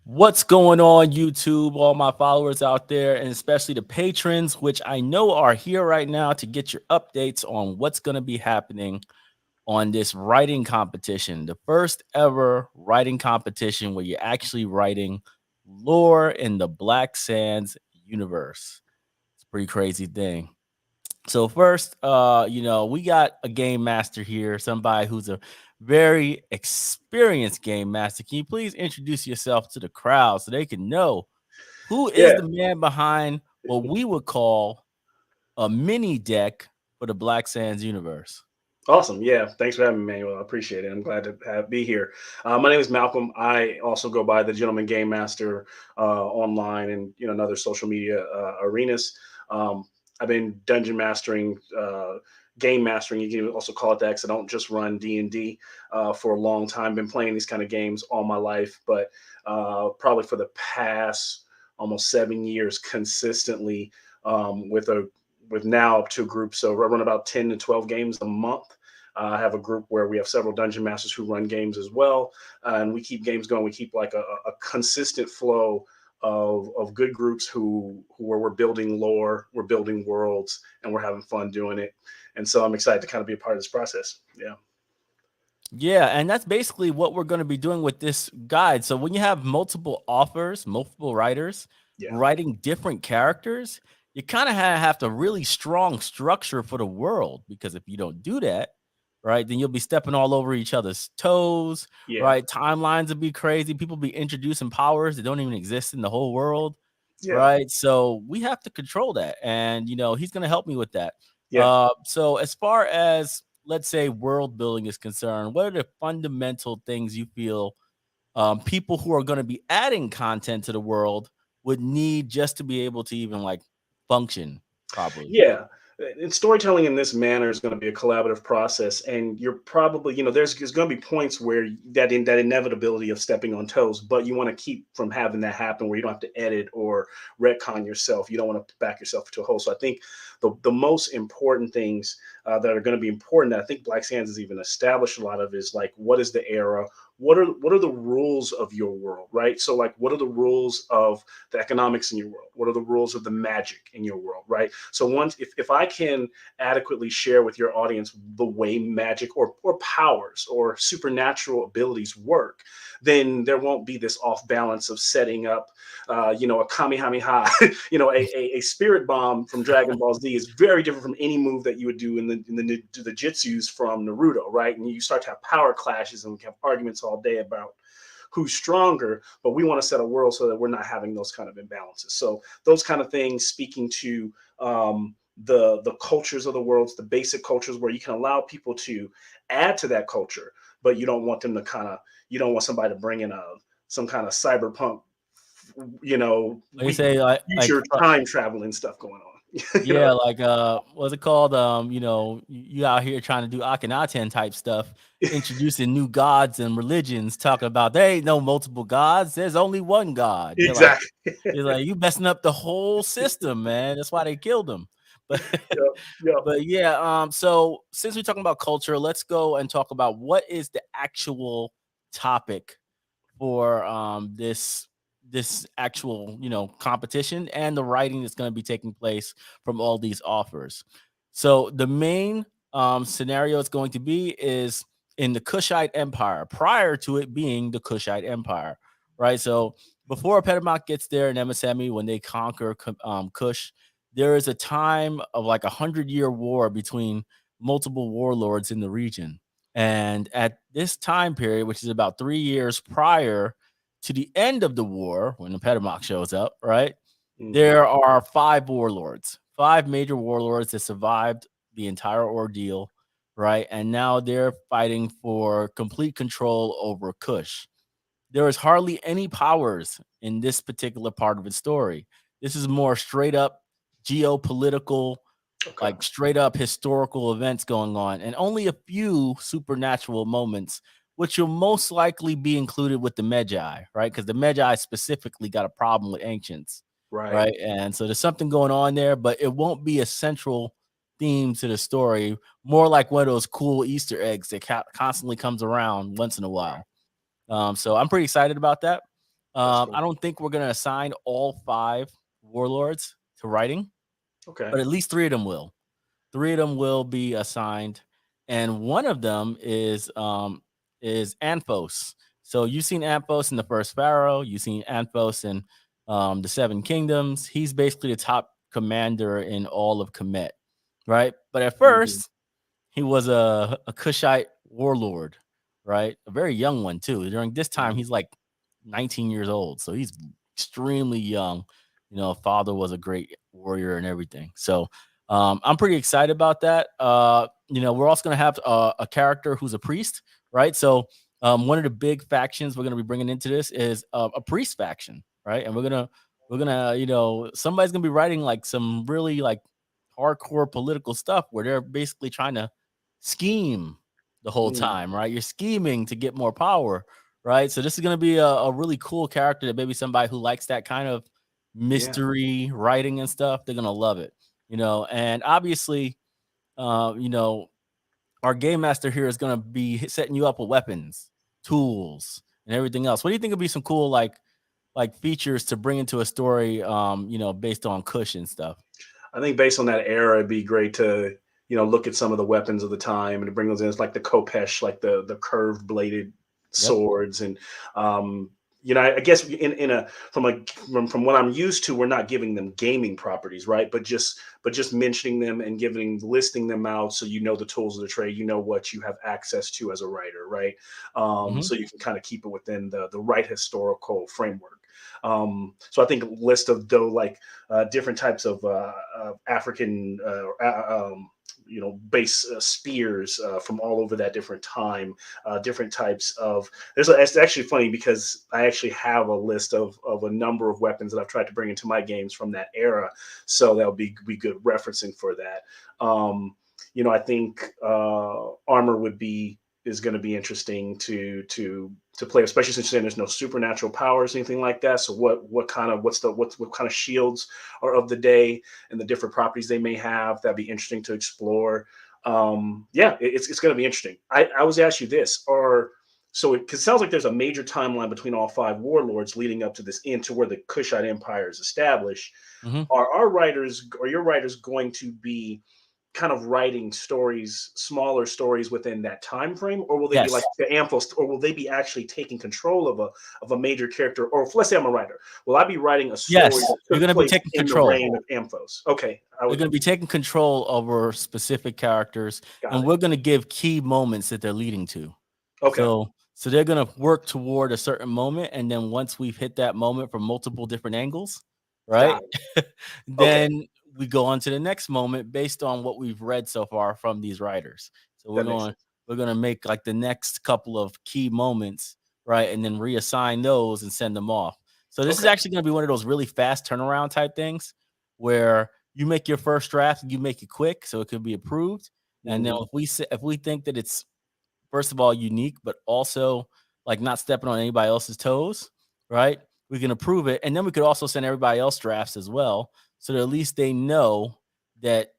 What's going on, YouTube? All my followers out there, and especially the patrons, which I know are here right now to get your updates on what's going to be happening on this writing competition. The first ever writing competition where you're actually writing lore in the Black Sands universe. It's a pretty crazy thing. So first, we got a game master here, somebody who's a very experienced game master. Can you please introduce yourself to the crowd so they can know who is Yeah, the man behind what we would call a mini deck for the Black Sands universe? awesome. Yeah, thanks for having me, Manuel. I appreciate it. I'm glad to be here. My name is Malcolm. I also go by the Gentleman Game Master online and and other social media arenas. Um, I've been dungeon mastering, game mastering. You can also call it that. 'Cause I don't just run D&D for a long time. Been playing these kind of games all my life, but probably for the past almost 7 years consistently with now up to a group. So I run about 10 to 12 games a month. I have a group where we have several dungeon masters who run games as well, and we keep games going. We keep like a consistent flow of good groups where we're building lore, we're building worlds, and we're having fun doing it. And so I'm excited to kind of be a part of this process. Yeah, Yeah, and that's basically what we're going to be doing with this guide. So when you have multiple authors, multiple writers yeah, writing different characters, you kind of have to really strong structure for the world because if you don't do that, right, then you'll be stepping all over each other's toes, yeah, right? Timelines will be crazy. People be introducing powers that don't even exist in the whole world, yeah, right? So we have to control that, and he's going to help me with that. yeah. So as far as let's say world building is concerned, what are the fundamental things you feel people who are going to be adding content to the world would need just to be able to even like function properly? Yeah. And storytelling in this manner is going to be a collaborative process, and you're probably, there's going to be points where that inevitability of stepping on toes, but you want to keep from having that happen where you don't have to edit or retcon yourself. You don't want to back yourself into a hole. So I think the most important things that are going to be important that I think Black Sands has even established a lot of is like what is the era, what are the rules of your world, right? So like what are the rules of the economics in your world, what are the rules of the magic in your world, right? So once if I can adequately share with your audience the way magic or powers or supernatural abilities work, then there won't be this off balance of setting up a kamehameha. A spirit bomb from Dragon Ball Z is very different from any move that you would do in the jitsus from Naruto, right? And you start to have power clashes, and we have arguments all day about who's stronger, but we want to set a world so that we're not having those kind of imbalances. So those kind of things, speaking to the cultures of the worlds, the basic cultures, where you can allow people to add to that culture, but you don't want them to you don't want somebody to bring in some kind of cyberpunk, Like you say, future time traveling stuff going on. yeah, like what's it called? You out here trying to do Akhenaten type stuff, introducing new gods and religions, talking about there ain't no multiple gods, there's only one God. Exactly. You're like you messing up the whole system, man. That's why they killed him. But Yep. Yep. but yeah, so since we're talking about culture, let's go and talk about what is the actual topic for this actual competition and the writing that's going to be taking place from all these offers. So the main scenario it's going to be is in the Kushite Empire, prior to it being the Kushite Empire, right? So before Petamok gets there in Emisemi, when they conquer Kush, there is a time of like 100-year war between multiple warlords in the region. And at this time period, which is about 3 years prior to the end of the war, when the Petamok shows up, right? Hmm. There are five warlords, five major warlords that survived the entire ordeal, right? And now they're fighting for complete control over Kush. There is hardly any powers in this particular part of the story. This is more straight up geopolitical, Okay. like straight up historical events going on, and only a few supernatural moments, which will most likely be included with the Magi, right? Because the Magi specifically got a problem with ancients, Right. right? And so there's something going on there, but it won't be a central theme to the story. More like one of those cool Easter eggs that constantly comes around once in a Right. while. So I'm pretty excited about that. That's cool. I don't think we're gonna assign all 5 warlords to writing, Okay. but at least 3 of them will. 3 of them will be assigned, and one of them is Anthos. So you've seen Anthos in the first Pharaoh, you've seen Anthos in the Seven Kingdoms. He's basically the top commander in all of Kemet, right? But at Mhm. first, he was a Kushite warlord, right? A very young one too. During this time, Mhm. he's like 19 years old, so he's extremely young. Father was a great warrior and everything. So I'm pretty excited about that. We're also gonna have a character who's a priest, right? So one of the big factions we're gonna be bringing into this is a priest faction, right? And we're gonna somebody's gonna be writing like some really like hardcore political stuff where they're basically trying to scheme the whole Mm. time, right? You're scheming to get more power, right? So this is going to be a really cool character that maybe somebody who likes that kind of Yeah. mystery writing and stuff, they're going to love it, and obviously, uh, you know, our game master here is going to be setting you up with weapons, tools, and everything else. What do you think would be some cool like features to bring into a story, based on Kush and stuff? I think based on that era, it'd be great to look at some of the weapons of the time and to bring those in. It's like the Kopesh, like the curved bladed Yep. swords, and um, I guess in a from what I'm used to, we're not giving them gaming properties, right? But just mentioning them and listing them out, so the tools of the trade, what you have access to as a writer, right? Hmm. So you can kind of keep it within the right historical framework. So I think a list of like different types of African, base spears from all over that different time, different types of. It's actually funny because I actually have a list of a number of weapons that I've tried to bring into my games from that era, so that'll be good referencing for that. I think armor is going to be interesting to play, especially since you're saying there's no supernatural powers, anything like that. So what kind of what kind of shields are of the day and the different properties they may have? That'd be interesting to explore. Yeah, it's going to be interesting. I was asked you this, or so it sounds like there's a major timeline between all 5 warlords leading up to this into where the Kushite Empire is established. Hmm. Are your writers going to be kind of writing smaller stories within that time frame, or will they be like Yes. the Amphos, or will they be actually taking control of a major character? Or let's say I'm a writer, will I be writing a story Yes. that You're took gonna be place taking in the control. reign of Amphos? Okay, I They're would gonna be taking control over specific characters, got and it. we're gonna give key moments that they're leading to. Okay, So they're gonna work toward a certain moment, and then once we've hit that moment from multiple different angles, right? got it. Okay, Then we go on to the next moment based on what we've read so far from these writers. So we're that makes going sense. we're gonna make like the next couple of key moments, right? And then reassign those and send them off. So this is Okay. actually gonna be one of those really fast turnaround type things where you make your first draft, you make it quick so it could be approved. And then Hmm. if we think that it's first of all unique, but also like not stepping on anybody else's toes, right? We can approve it, and then we could also send everybody else drafts as well, so that at least they know that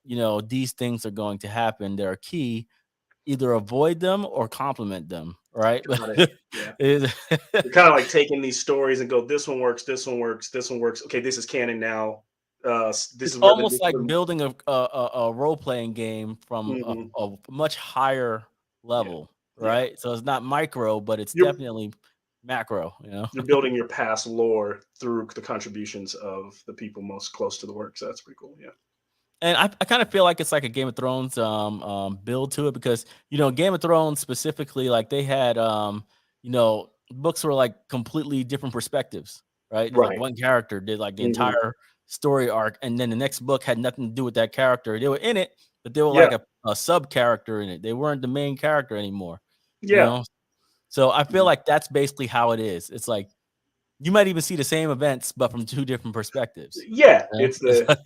these things are going to happen. They're key. Either avoid them or complement them, right? Got it. Yeah. It- You're kind of like taking these stories and go, this one works, this one works, this one works. Okay, this is canon now. This it's is where almost like building a role playing game from mhm. a much higher Yeah, level, yeah. right? So it's not micro, but it's You're definitely macro. you're building your past lore through the contributions of the people most close to the work. So that's pretty cool. Yeah. And I kind of feel like it's like a Game of Thrones build to it because Game of Thrones specifically, like they had books were like completely different perspectives, right? It's like Right. one character did like the Hmm. entire story arc, and then the next book had nothing to do with that character. They were in it, but they were Yeah. like a sub character in it. They weren't the main character anymore, you Yeah. know. So I feel Mhm. like that's basically how it is. It's like you might even see the same events, but from two different perspectives. Yeah. You know? It's It's the like,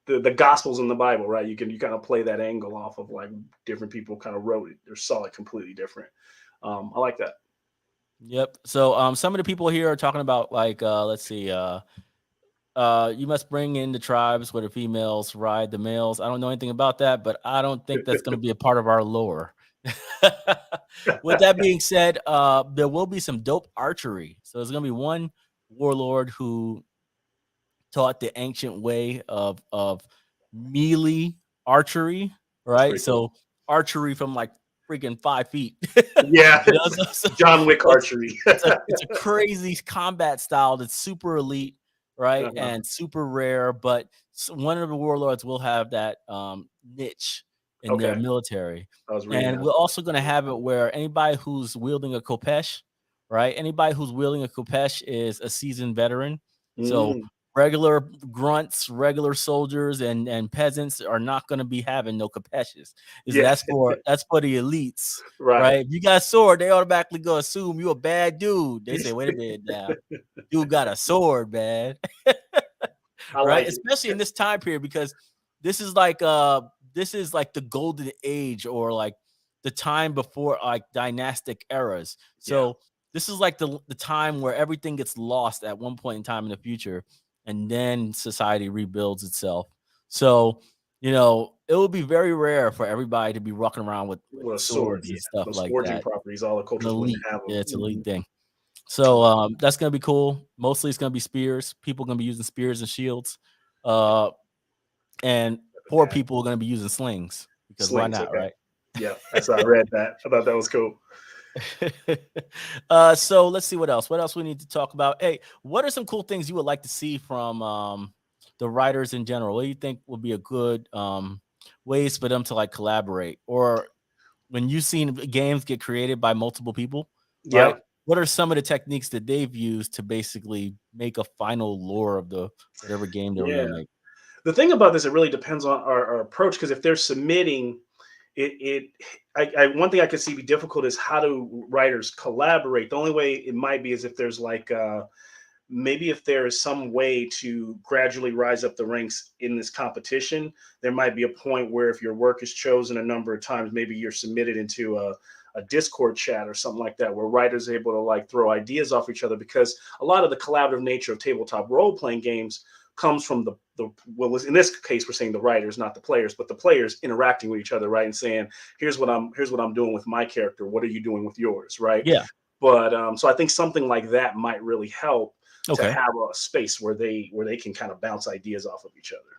the the gospels in the Bible, right? You kind of play that angle off of like different people kind of wrote it or saw it completely different. I like that. yep. So some of the people here are talking about like let's see you must bring in the tribes where the females ride the males. I don't know anything about that, but I don't think that's going to be a part of our lore. With that being said, there will be some dope archery. So there's going to be one warlord who taught the ancient way of melee archery, That's right? pretty cool. So archery from like freaking 5 feet. Yeah, So John Wick it's archery. it's a crazy combat style that's super elite, right, Uh-huh. and super rare. But one of the warlords will have that niche in their Okay, military, I was reading and that. we're also going to have it where anybody who's wielding a kopesh, right? Anybody who's wielding a kopesh is a seasoned veteran. So Mm, regular grunts, regular soldiers, and peasants are not going to be having no kopeshes. Is yeah, that's for the elites, right. right? If you got a sword, they automatically go assume you a bad dude. They say, wait a minute now, dude got a sword, man. I Right? like it. Especially in this time period, because this is like the golden age, or like the time before like dynastic eras. Yeah. So this is like the time where everything gets lost at one point in time in the future, and then society rebuilds itself. So it will be very rare for everybody to be walking around with With a sword, swords yeah. and stuff Those like forging that. properties, all the An cultures wouldn't elite, have yeah, them. it's an elite thing. So that's gonna be cool. Mostly it's gonna be spears. People gonna be using spears and shields. Uh and poor Okay. people are gonna be using slings, because why Slings, not, okay. right? Yeah, that's how I read that. I thought that was cool. So let's see what else. What else we need to talk about? Hey, what are some cool things you would like to see from the writers in general? What do you think would be a good ways for them to like collaborate? Or when you've seen games get created by multiple people, right? Yeah, What are some of the techniques that they've used to basically make a final lore of the whatever game they were yeah. gonna make? The thing about this, it really depends on our approach, because if they're submitting it, one thing I could see be difficult is how do writers collaborate. The only way it might be is if there's like maybe if there is some way to gradually rise up the ranks in this competition. There might be a point where if your work is chosen a number of times, maybe you're submitted into a Discord chat or something like that, where writers are able to like throw ideas off each other, because a lot of the collaborative nature of tabletop role playing games comes from the well, in this case we're saying the writers, not the players, but the players interacting with each other, right, and saying, here's what I'm doing with my character, what are you doing with yours, right? Yeah. But so I think something like that might really help to Okay. have a space where they can kind of bounce ideas off of each other.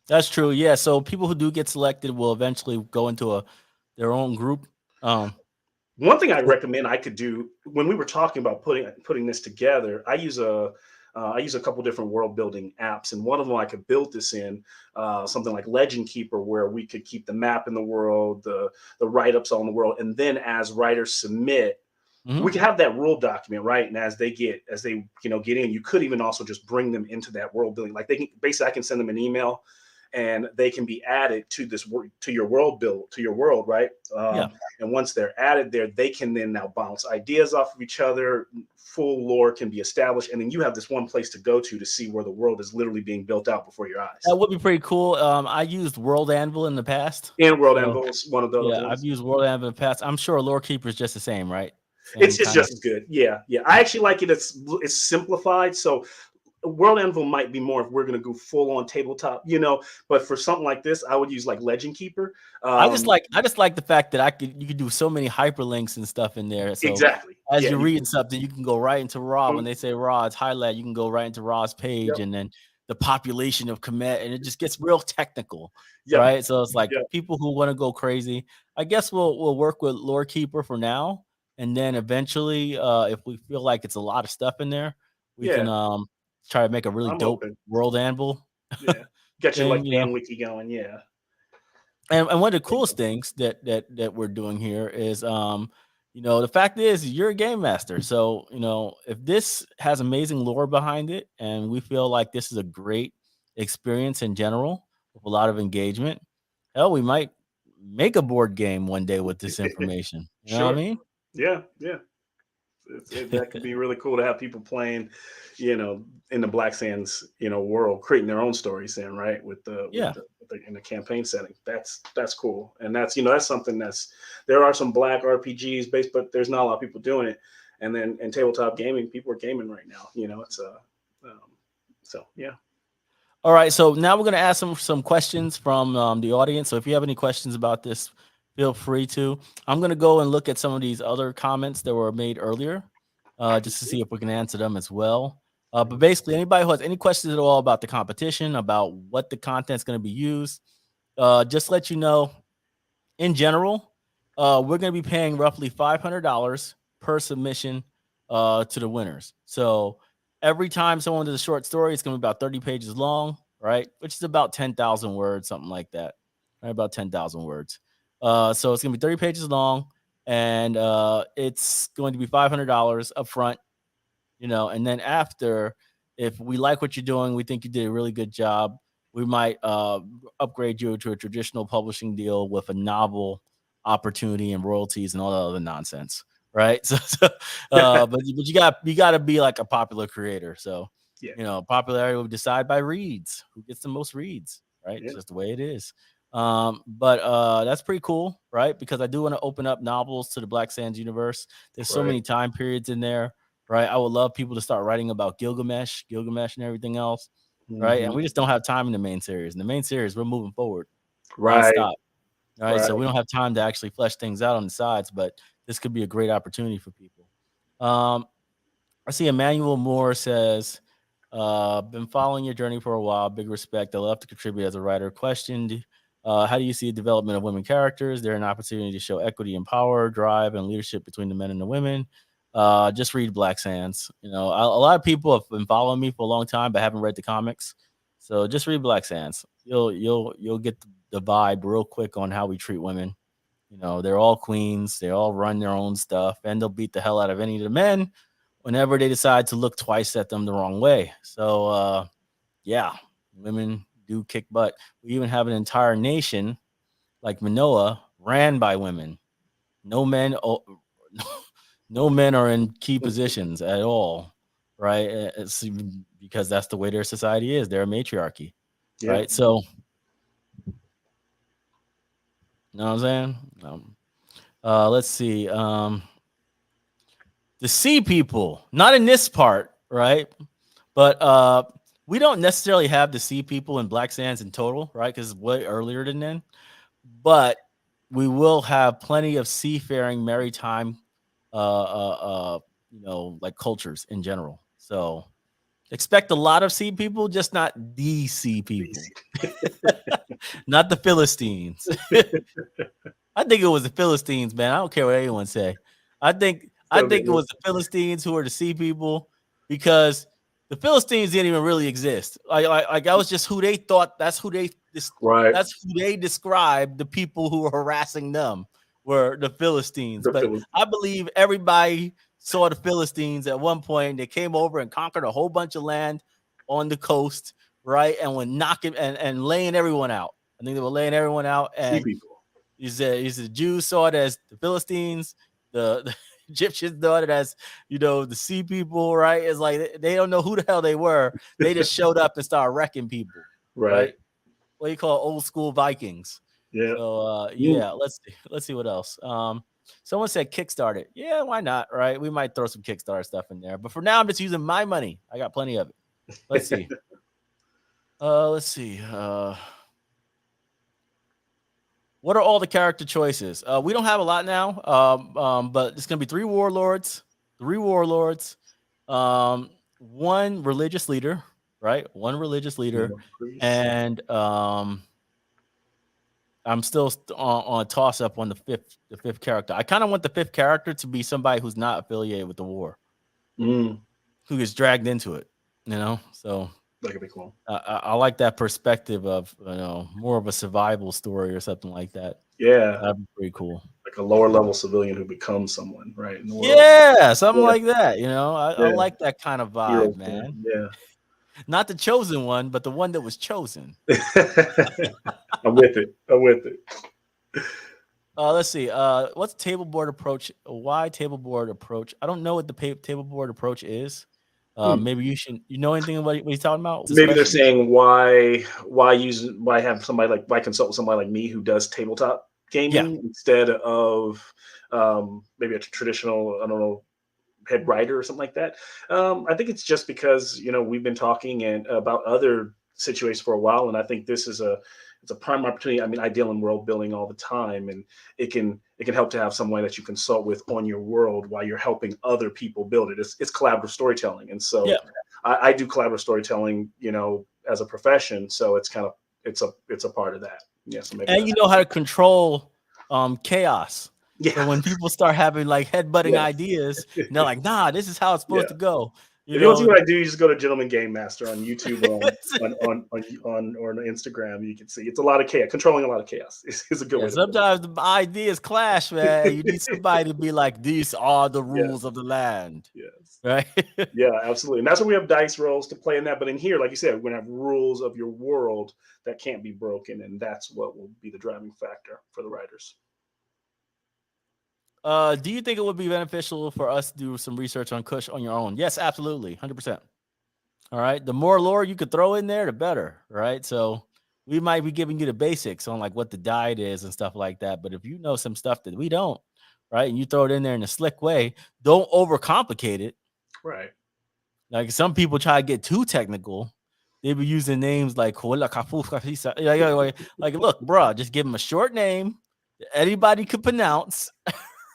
That's true. Yeah. So people who do get selected will eventually go into their own group. Um, One thing I so- recommend I could do when we were talking about putting this together, I use a couple different world building apps, and one of them I could build this in something like Legend Keeper, where we could keep the map in the world, the write ups on the world, and then as writers submit, we Mhm. can have that rule document, right? And as they get in, you could even also just bring them into that world building. Like they can basically, I can send them an email, and they can be added to to your world build, to your world, right? Yeah. And once they're added there, they can then now bounce ideas off of each other. Full lore can be established, and then you have this one place to go to see where the world is literally being built out before your eyes. That would be pretty cool. I used World Anvil in the past. And World So Anvil is one of those yeah, I've ones. used World Anvil in the past. I'm sure Lore Keeper is just the same, right? Same It's kind of. just as good. Yeah, yeah. I actually like it. It's simplified. So World Anvil might be more if we're going to go full on tabletop. But for something like this, I would use like Legend Keeper. I just like the fact that you could do so many hyperlinks and stuff in there. So Exactly. as Yeah. you You read can. something, you can go right into Raw. When Boom. they say Raw, it's highlight. You can go right into Raw's page, Yep. and then the population of Komet, and it just gets real technical, Yep. right? So it's like Yep. people who want to go crazy. I guess we'll work with Lore Keeper for now, and then eventually, if we feel like it's a lot of stuff in there, we can Yeah. try to make a really I'm dope open. World Anvil Yeah. Get your thing, like fan wiki going. Yeah. and one of the coolest things that we're doing here is the fact is you're a game master. So, if this has amazing lore behind it and we feel like this is a great experience in general with a lot of engagement, hell, we might make a board game one day with this information. You know what I Sure. mean? Yeah. Yeah. That could be really cool to have people playing, you know, in the Black Sands, world, creating their own stories in, right, with the with Yeah. the, with the in the campaign setting. That's cool, and that's something there are some Black RPGs based, but there's not a lot of people doing it. And then in tabletop gaming, people are gaming right now. Um, so yeah. All right, so now we're going to ask some questions from the audience. So if you have any questions about this, feel free to. I'm going to go and look at some of these other comments that were made earlier, just to see if we can answer them as well. But basically, anybody who has any questions at all about the competition, about what the content's going to be used, just let you know, in general, we're going to be paying roughly $500 per submission to the winners. So every time someone does a short story, it's going to be about 30 pages long, right? Which is about 10,000 words, something like that, right? About 10,000 words. So it's going to be 30 pages long, and it's going to be $500 up front, and then after, if we like what you're doing, we think you did a really good job, we might upgrade you to a traditional publishing deal with a novel opportunity and royalties and all that other nonsense, right? But you got to be like a popular creator. So Yeah. popularity will decide by reads, who gets the most reads, right? It's Yeah. just the way it is. But that's pretty cool, right? Because I do want to open up novels to the Black Sands universe. There's so Right. many time periods in there, right? I would love people to start writing about Gilgamesh and everything else, right? And Mhm. we just don't have time in the main series. In the main series, we're moving forward Right. nonstop, right? So Right. we don't have time to actually flesh things out on the sides, but this could be a great opportunity for people. Um, I see Emmanuel Moore says, been following your journey for a while. Big respect. I love to contribute as a writer. Questioned, how do you see the development of women characters? There an opportunity to show equity and power, drive, and leadership between the men and the women. Just read Black Sands. A lot of people have been following me for a long time, but haven't read the comics. So just read Black Sands. You'll get the vibe real quick on how we treat women. They're all queens. They all run their own stuff, and they'll beat the hell out of any of the men whenever they decide to look twice at them the wrong way. So yeah, women do kick butt. We even have an entire nation like Manoa ran by women. No men no men are in key positions at all, right? It's because that's the way their society is. They're a matriarchy, Yeah. right? So, you know what I'm saying? Let's see. The sea people, not in this part, right? But we don't necessarily have the sea people in Black Sands in total, right? Because it's way earlier than then. But we will have plenty of seafaring, maritime, like cultures in general. So expect a lot of sea people, just not the sea people, not the Philistines. I think it was the Philistines, man. I don't care what anyone say. I think It's I gonna be think it was the Philistines who are the sea people, because the Philistines didn't even really exist. Like that was just who they thought. right. That's who they described. The people who were harassing them were the Philistines. The But Phillies. I believe everybody saw the Philistines at one point. They came over and conquered a whole bunch of land on the coast, right? And were knocking and laying everyone out. I think they were laying everyone out. Sea And people. the Jews saw it as the Philistines, the Egyptians saw it as the sea people, right? It's like they don't know who the hell they were. They just showed up and started wrecking people, Right. right? What do you call old school Vikings? Yeah. So Mm. yeah, let's see what else. Someone said Kickstarter. Yeah, why not? Right? We might throw some Kickstarter stuff in there, but for now, I'm just using my money. I got plenty of it. Let's see. Let's see. What are all the character choices? We don't have a lot now, but it's gonna be three warlords, one religious leader, right? One religious leader, Priest. and I'm still on a toss up on the fifth character. I kind of want the fifth character to be somebody who's not affiliated with the war, Mm. who gets dragged into it. So That could be cool. I like that perspective of more of a survival story or something like that. Yeah. That'd be pretty cool. Like a lower level civilian who becomes someone, right, in the world. Yeah, something Yeah. like that. I Yeah. like that kind of Hero vibe, form. man. Yeah. Not the chosen one, but the one that was chosen. I'm with it. I'm with it. Let's see. What's table board approach? Why table board approach? I don't know what the table board approach is. Hmm. Maybe you should. You know anything about what he's talking about? Maybe they're Discussion. saying why have somebody like why consult with somebody like me who does tabletop Yeah. gaming instead of maybe a traditional, I don't know, head writer or something like that. I think it's just because we've been talking and about other situations for a while, and I think this is it's a prime opportunity. I mean, I deal in world building all the time, and it can help to have someone that you consult with on your world while you're helping other people build it. It's collaborative storytelling, and so Yeah. I do collaborative storytelling, as a profession, so it's a part of that. Yeah, so maybe And that's you know how to control chaos. So yeah, when people start having like headbutting yeah, ideas, and they're like, "Nah, this is how it's supposed yeah. to go." You If you want to know, see what I do, you just go to Gentleman Game Master on YouTube or on or on Instagram. You can see it's a lot of chaos. Controlling a lot of chaos is a good yeah. way to put it. Sometimes the ideas clash, man. You need somebody to be like, "These are the rules of Yes, the land," yes. right? Yeah, absolutely. And that's why we have dice rolls to play in that. But in here, like you said, we're gonna have rules of your world that can't be broken, and that's what will be the driving factor for the writers. Do you think it would be beneficial for us to do some research on Kush on your own? Yes, absolutely, 100%. All right. The more lore you could throw in there, the better. Right. So we might be giving you the basics on like what the diet is and stuff like that. But if you know some stuff that we don't, right, and you throw it in there in a slick way, don't overcomplicate it. Right. Like some people try to get too technical. They be using names like like look, bro, just give them a short name that anybody could pronounce,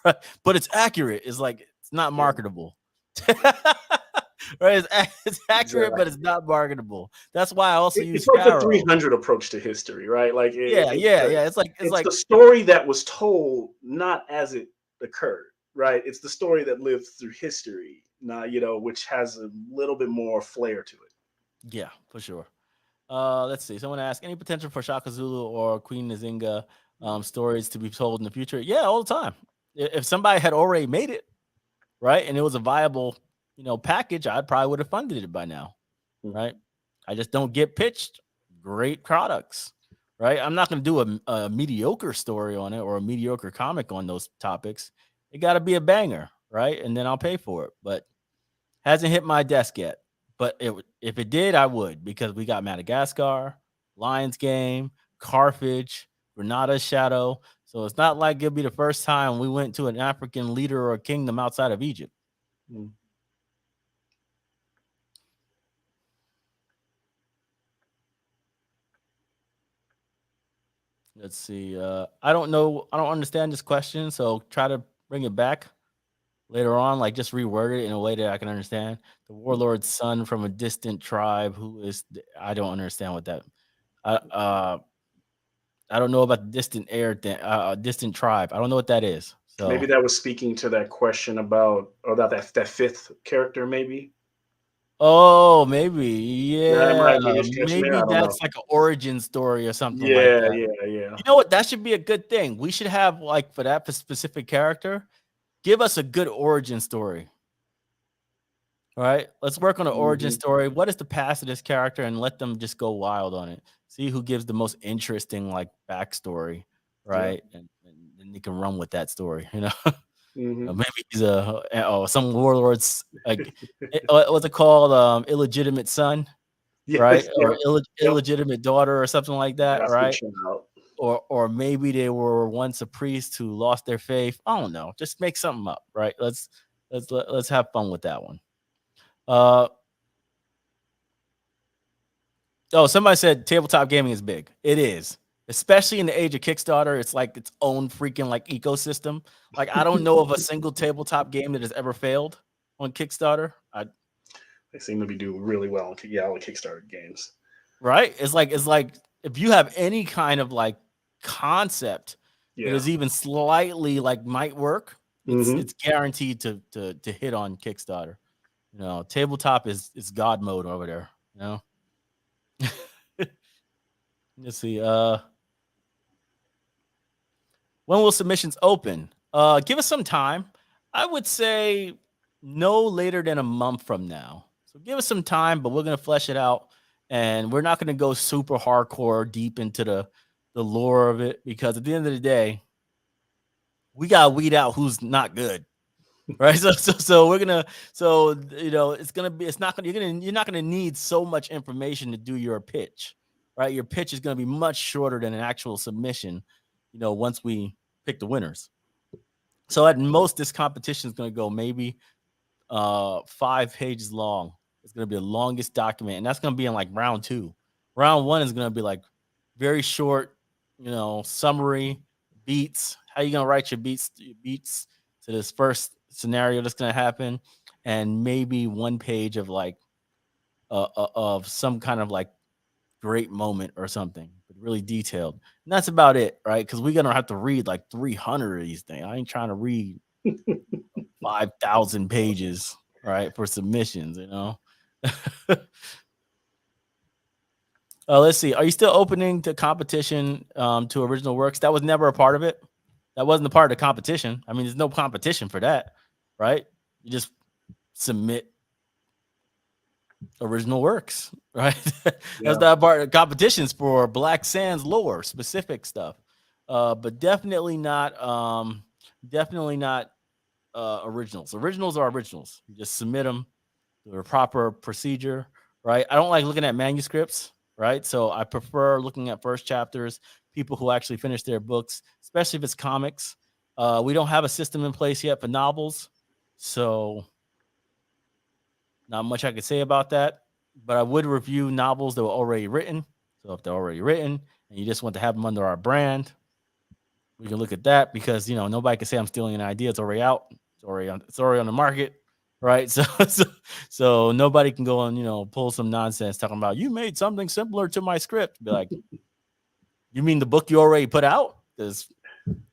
but it's accurate. It's like it's not Yeah. marketable. Right? It's accurate, but Exactly. it's not marketable. That's why I also use It's like the Pharaoh. 300 approach to history, right? Like Yeah, yeah, yeah. It's it's the like story that was told, not as it occurred, right? It's the story that lived through history, not which has a little bit more flair to it. yeah, for sure. Let's see. Someone asked any potential for Shockazulu or Queen Nzinga stories to be told in the future. Yeah, all the time. If somebody had already made it, right, and it was a viable, package, I probably would have funded it by now, Mm. right? I just don't get pitched great products, right? I'm not going to do a mediocre story on it or a mediocre comic on those topics. It got to be a banger, right? And then I'll pay for it. But hasn't hit my desk yet. But if it did, I would because we got Madagascar, Lions Game, Carthage, Granada's Shadow. So it's not like it'll be the first time we went to an African leader or kingdom outside of Egypt. Mm. Let's see. I don't know. I don't understand this question. So try to bring it back later on. Like just reword it in a way that I can understand. The warlord's son from a distant tribe who is. I don't understand what that. I uh I don't know about the distant air thing. Distant tribe. I don't know what that is. Maybe So. that was speaking to that question about that fifth character, maybe. Oh, maybe. That Yeah. might be his connection there. Maybe I don't know. that's like an origin story or something like Yeah, that. yeah, yeah. You know what? That should be a good thing. We should have like for that specific character, give us a good origin story. All right. Let's work on an origin Hmm. story. What is the past of this character and let them just go wild on it. See who gives the most interesting like backstory. Yeah. Right. And then they can run with that story, Hmm. Maybe he's some warlords like what's it called? Illegitimate son, right? Yes. Or Yep. Yep. illegitimate daughter or something like that, Bastard right? child. Or maybe they were once a priest who lost their faith. I don't know. Just make something up, right? Let's have fun with that one. Uh oh, somebody said tabletop gaming is big. It is. Especially in the age of Kickstarter, it's like its own freaking like ecosystem. Like I don't know of a single tabletop game that has ever failed on Kickstarter. They seem to be doing really well on all the Kickstarter games. Right? It's like if you have any kind of like concept that Yeah. is even slightly like might work, Hmm. it's guaranteed to hit on Kickstarter. Tabletop is God mode over there, you know. Let's see. When will submissions open? Give us some time. I would say no later than a month from now. So give us some time, but we're gonna flesh it out, and we're not gonna go super hardcore deep into the lore of it because at the end of the day, we gotta weed out who's not good, right? So we're gonna it's gonna be it's not gonna you're not gonna need so much information to do your pitch, right? Your pitch is gonna be much shorter than an actual submission. Once we pick the winners. So at most, this competition is going to go maybe 5 pages long. It's going to be the longest document, and that's going to be in like round two. Round one is going to be like very short, summary beats. How you going to write your beats to this first scenario that's going to happen, and maybe 1 page of like of some kind of like great moment or something, but really detailed. And that's about it, right? Because we're gonna have to read like 300 of these things. I ain't trying to read 5,000 pages, right, for submissions. Let's see. Are you still opening to competition to original works? That was never a part of it. That wasn't a part of the competition. I mean, there's no competition for that, right? You just submit original works, right? That's Yeah. not part of competitions for Black Sands lore specific stuff. But definitely not originals. Originals are originals. You just submit them through a proper procedure, right? I don't like looking at manuscripts, right? So I prefer looking at first chapters, people who actually finish their books, especially if it's comics. We don't have a system in place yet for novels, so not much I could say about that, but I would review novels that were already written. So if they're already written and you just want to have them under our brand, we can look at that because nobody can say I'm stealing an idea. It's already out. It's already on the market, right? So nobody can go and pull some nonsense talking about you made something similar to my script. Be like, you mean the book you already put out? Because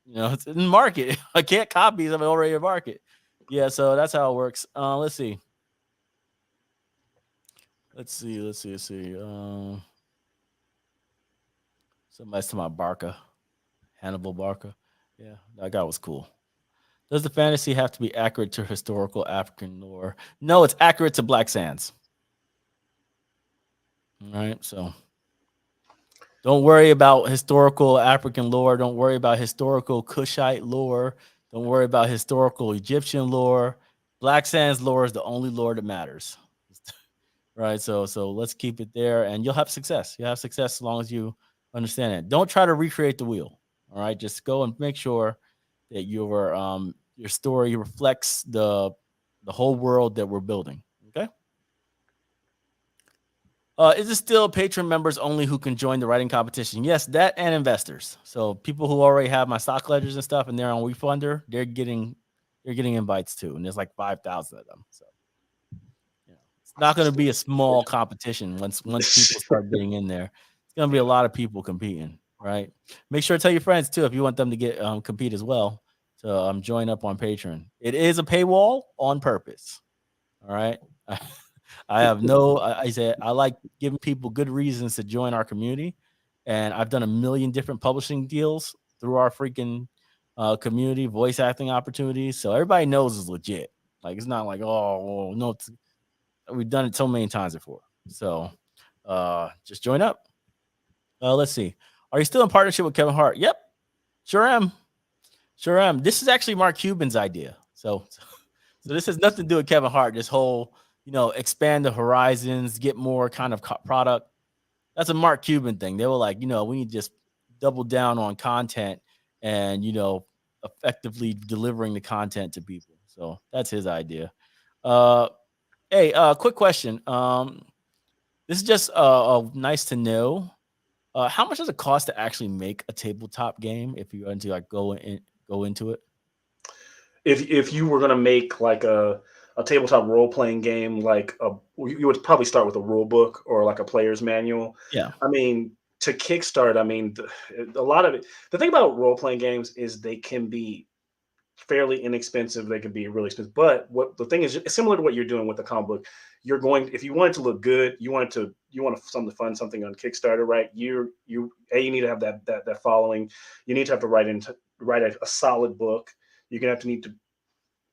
it's in the market. I can't copy them already in the market. Yeah, so that's how it works. Let's see. Let's see. Somebody's talking about Barca, Hannibal Barca. Yeah, that guy was cool. Does the fantasy have to be accurate to historical African lore? No, it's accurate to Black Sands. All right, so don't worry about historical African lore. Don't worry about historical Kushite lore. Don't worry about historical Egyptian lore. Black Sands lore is the only lore that matters. Right. So let's keep it there and you'll have success. You'll have success as long as you understand it. Don't try to recreate the wheel. All right. Just go and make sure that your story reflects the whole world that we're building. Okay. Is it still patron members only who can join the writing competition? Yes, that and investors. So people who already have my stock ledgers and stuff and they're on WeFunder, they're getting invites too. And there's like 5,000 of them. So it's not going to be a small competition once people start getting in there. It's going to be a lot of people competing, right? Make sure to tell your friends too if you want them to get compete as well. To join up on Patreon. It is a paywall on purpose. All right. I have no. I said I like giving people good reasons to join our community, and I've done a million different publishing deals through our freaking community, voice acting opportunities. So everybody knows it's legit. Like it's not like oh no, we've done it so many times before. So just join up. Let's see. Are you still in partnership with Kevin Hart? Yep, sure am. Sure am. This is actually Mark Cuban's idea. So this has nothing to do with Kevin Hart. This whole, expand the horizons, get more kind of product. That's a Mark Cuban thing. They were like, we need to just double down on content and, effectively delivering the content to people. So that's his idea. Uh, hey, quick question. This is just nice to know. How much does it cost to actually make a tabletop game if you're going to like go into it? If you were gonna make like a tabletop role playing game, like you would probably start with a rule book or like a player's manual. Yeah. I mean, to kickstart, I mean, a lot of it. The thing about role playing games is they can be fairly inexpensive. They can be really expensive. But what the thing is, it's similar to what you're doing with the comic book. You're going if you want it to look good, you want to something to fund something on Kickstarter, right? You need to have that following. You need to have to write a solid book. You're gonna have to need to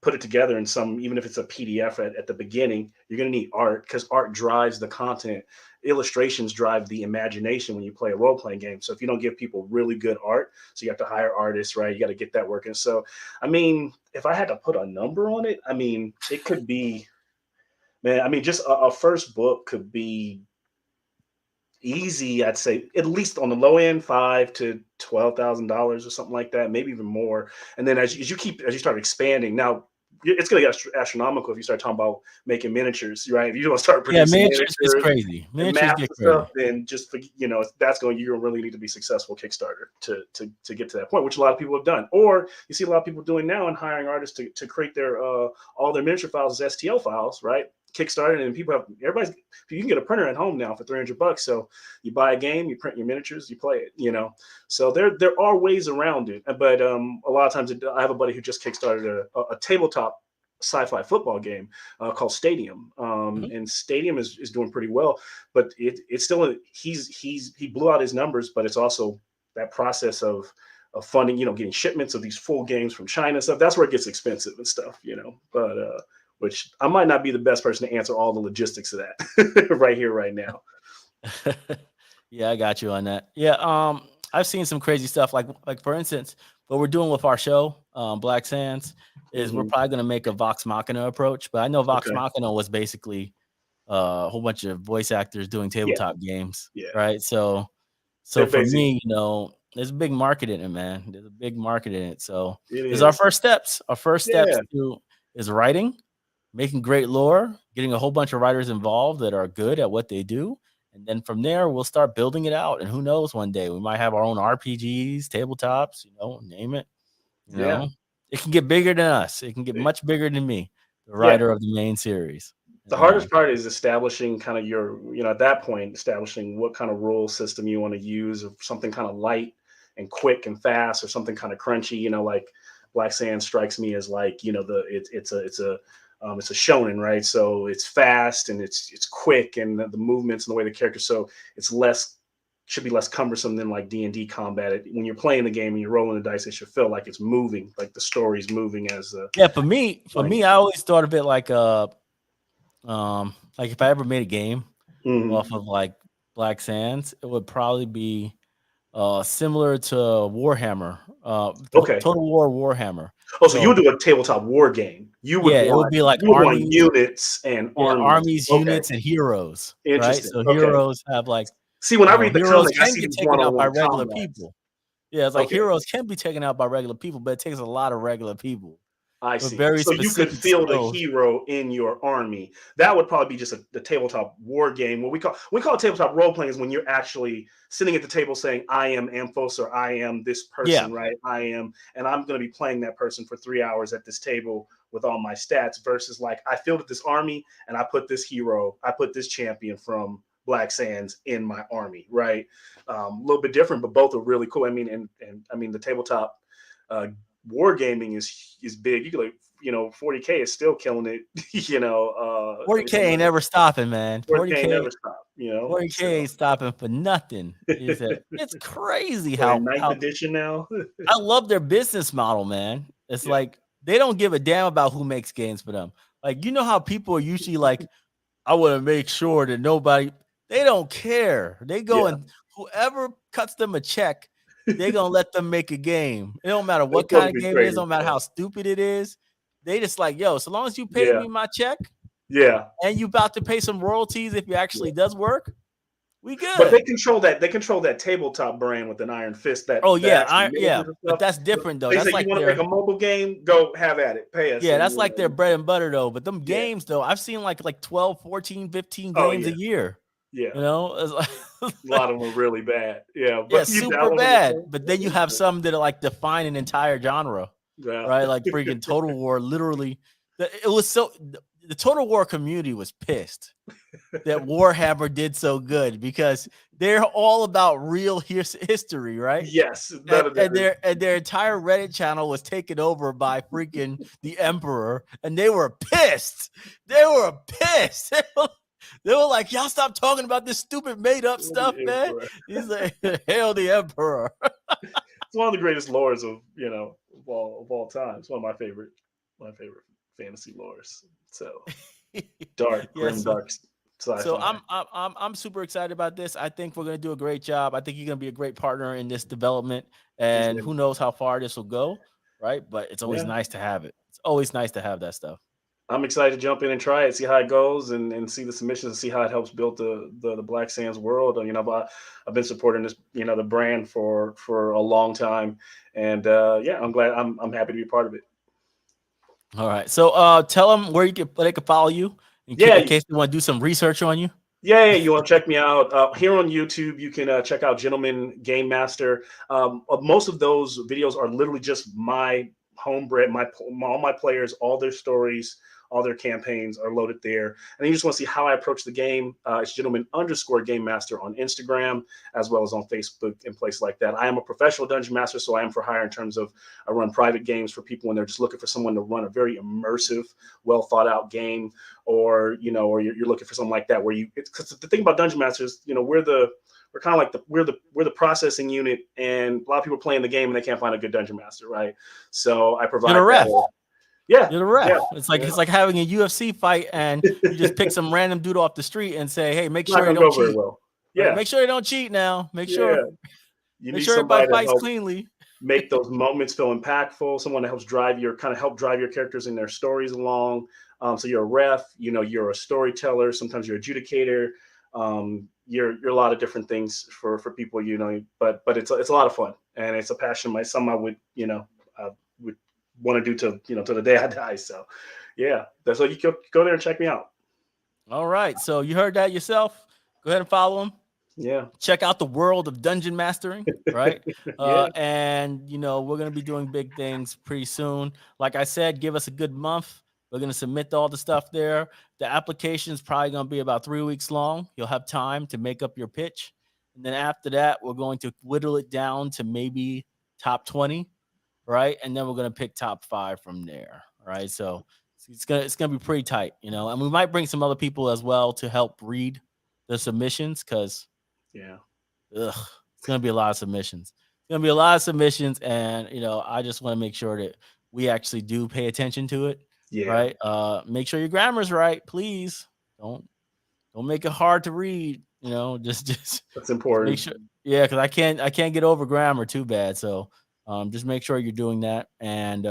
put it together in some, even if it's a PDF at the beginning. You're going to need art because art drives the content. Illustrations drive the imagination when you play a role-playing game. So if you don't give people really good art, so you have to hire artists, right? You got to get that working. So I mean, if I had to put a number on it, I mean, it could be, man, I mean, just a first book could be easy. I'd say at least on the low end, $5,000 to $12,000 or something like that, maybe even more. And then as you start expanding, now it's going to get astronomical if you start talking about making miniatures, right? If you want to start Yeah, producing miniatures gets miniatures crazy. and Miniatures maps get and crazy. stuff, then just you're going to really need to be successful Kickstarter to get to that point, which a lot of people have done. Or you see a lot of people doing now and hiring artists to create their all their miniature files as STL files, right? Kickstarted, and you can get a printer at home now for $300. So you buy a game, you print your miniatures, you play it. So there are ways around it, but a lot of times I have a buddy who just kickstarted a tabletop sci-fi football game called Stadium, and Stadium is doing pretty well, but it's still he blew out his numbers, but it's also that process of funding, getting shipments of these full games from China and stuff. That's where it gets expensive and stuff, but which I might not be the best person to answer all the logistics of that right here, right now. Yeah, I got you on that. Yeah, I've seen some crazy stuff. Like for instance, what we're doing with our show, Black Sands, is we're probably going to make a Vox Machina approach. But I know Vox Machina was basically a whole bunch of voice actors doing tabletop games, right? So for me, there's a big market in it, man. There's a big market in it. So it's our first steps. Our first steps is writing, making great lore, getting a whole bunch of writers involved that are good at what they do. And then from there, we'll start building it out. And who knows, one day we might have our own RPGs, tabletops, name it. It can get bigger than us. It can get much bigger than me, the writer of the main series. The hardest part is establishing kind of your, at that point, establishing what kind of rule system you want to use, or something kind of light and quick and fast, or something kind of crunchy, like Black Sand strikes me as like, it's a shonen, right? So it's fast and it's quick, and the movements and the way the characters, so it's should be less cumbersome than like D&D combat. When you're playing the game and you're rolling the dice, it should feel like it's moving, like the story's moving as for me, I always thought of it like if I ever made a game off of like Black Sands, it would probably be similar to Warhammer, Total War Warhammer. Oh, so you would do a tabletop war game. You would it would be like armies, units and armies, units, and heroes. Right? So heroes have like. See, when I read the heroes comic, I see get taken out by regular combat. people. Yeah, it's like heroes can be taken out by regular people, but it takes a lot of regular people. I see. So you could feel the hero in your army. That would probably be just the tabletop war game. What we call tabletop role playing is when you're actually sitting at the table saying, "I am Amphos," or "I am this person," right? I am, and I'm going to be playing that person for 3 hours at this table with all my stats. Versus like, I fielded this army and I put this hero, I put this champion from Black Sands in my army, right? A little bit different, but both are really cool. I mean, and I mean the tabletop wargaming is big. You could like, 40K is still killing it. 40K ain't ever stopping, man. 40K never stop. 40K ain't stopping for nothing. It's crazy how 9th edition now. I love their business model, man. It's like they don't give a damn about who makes games for them. Like, how people are usually like, I want to make sure that nobody. They don't care. They go and whoever cuts them a check, they're going to let them make a game. It don't matter what kind of game it is. Don't matter how stupid it is. They just like, yo, so long as you pay me my check. And you about to pay some royalties if it actually does work. We good. But they control that. They control that tabletop brand with an iron fist. But that's different though. They that's say, like you want to make a mobile game? Go have at it. Pay us. Yeah, that's like their bread and butter though. But them games though, I've seen like 12, 14, 15 games a year. Yeah, it's like, a lot of them are really bad. But super bad. But then you have some that are like define an entire genre, right? Like freaking Total War. Literally, it was so. The Total War community was pissed that Warhammer did so good because they're all about real history, right? Yes, and their entire Reddit channel was taken over by freaking the Emperor, and they were pissed. They were pissed. They were like, y'all stop talking about this stupid made up stuff, man. He's like, hail the Emperor. It's one of the greatest lores of all time. It's one of my favorite fantasy lores. So dark, grim, dark sci-fi. So I'm super excited about this. I think we're gonna do a great job. I think you're gonna be a great partner in this development, and who knows how far this will go, right? But it's always nice to have it. It's always nice to have that stuff. I'm excited to jump in and try it, see how it goes, and see the submissions, and see how it helps build the Black Sands world. I've been supporting this, the brand for a long time, and I'm glad. I'm happy to be a part of it. All right, so tell them where they can follow you in case they want to do some research on you. Yeah, you want to check me out here on YouTube. You can check out Gentleman Game Master. Most of those videos are literally just my homebred, all my players, all their stories, All their campaigns are loaded there. And then you just want to see how I approach the game. It's gentleman_gamemaster on Instagram, as well as on Facebook and places like that. I am a professional dungeon master, so I am for hire in terms of I run private games for people when they're just looking for someone to run a very immersive, well thought out game, or you're looking for something like that where because the thing about dungeon masters, we're kind of like we're the processing unit, and a lot of people are playing the game and they can't find a good dungeon master, right? So I provide You're a ref. Yeah, you're the ref. Yeah, it's like having a UFC fight and you just pick some random dude off the street and say, "Hey, make sure you don't cheat." well. Right? Yeah, Make sure you don't cheat now. Make yeah. sure You make need sure everybody somebody to fights help cleanly. make those moments feel impactful. Someone that helps drive your characters and their stories along. So you're a ref. You're a storyteller. Sometimes you're adjudicator. You're a lot of different things for people. But it's a lot of fun, and it's a passion. Something I would would want to do till the day I die. So yeah, that's what you go there and check me out. All right. So you heard that yourself. Go ahead and follow him. Yeah. Check out the world of dungeon mastering, right? Yeah. And we're gonna be doing big things pretty soon. Like I said, give us a good month. We're gonna submit all the stuff there. The application is probably gonna be about 3 weeks long. You'll have time to make up your pitch, and then after that, we're going to whittle it down to maybe top 20, right? And then we're gonna pick top 5 from there, right? So it's gonna be pretty tight, and we might bring some other people as well to help read the submissions because. Yeah. It's gonna be a lot of submissions. It's gonna be a lot of submissions, and I just want to make sure that we actually do pay attention to it. Yeah. Right. Make sure your grammar's right, please. Don't make it hard to read. Just That's important. make sure. Yeah, because I can't get over grammar too bad. So just make sure you're doing that, and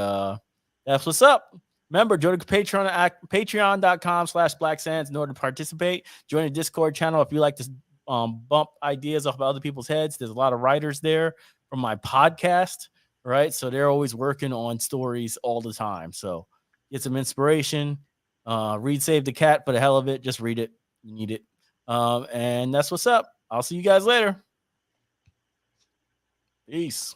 that's what's up. Remember, join the Patreon at patreon.com/blacksands in order to participate. Join the Discord channel if you like to bump ideas off of other people's heads. There's a lot of writers there from my podcast, right? So they're always working on stories all the time. So get some inspiration. Read Save the Cat for the hell of it. Just read it. You need it. And that's what's up. I'll see you guys later. Peace.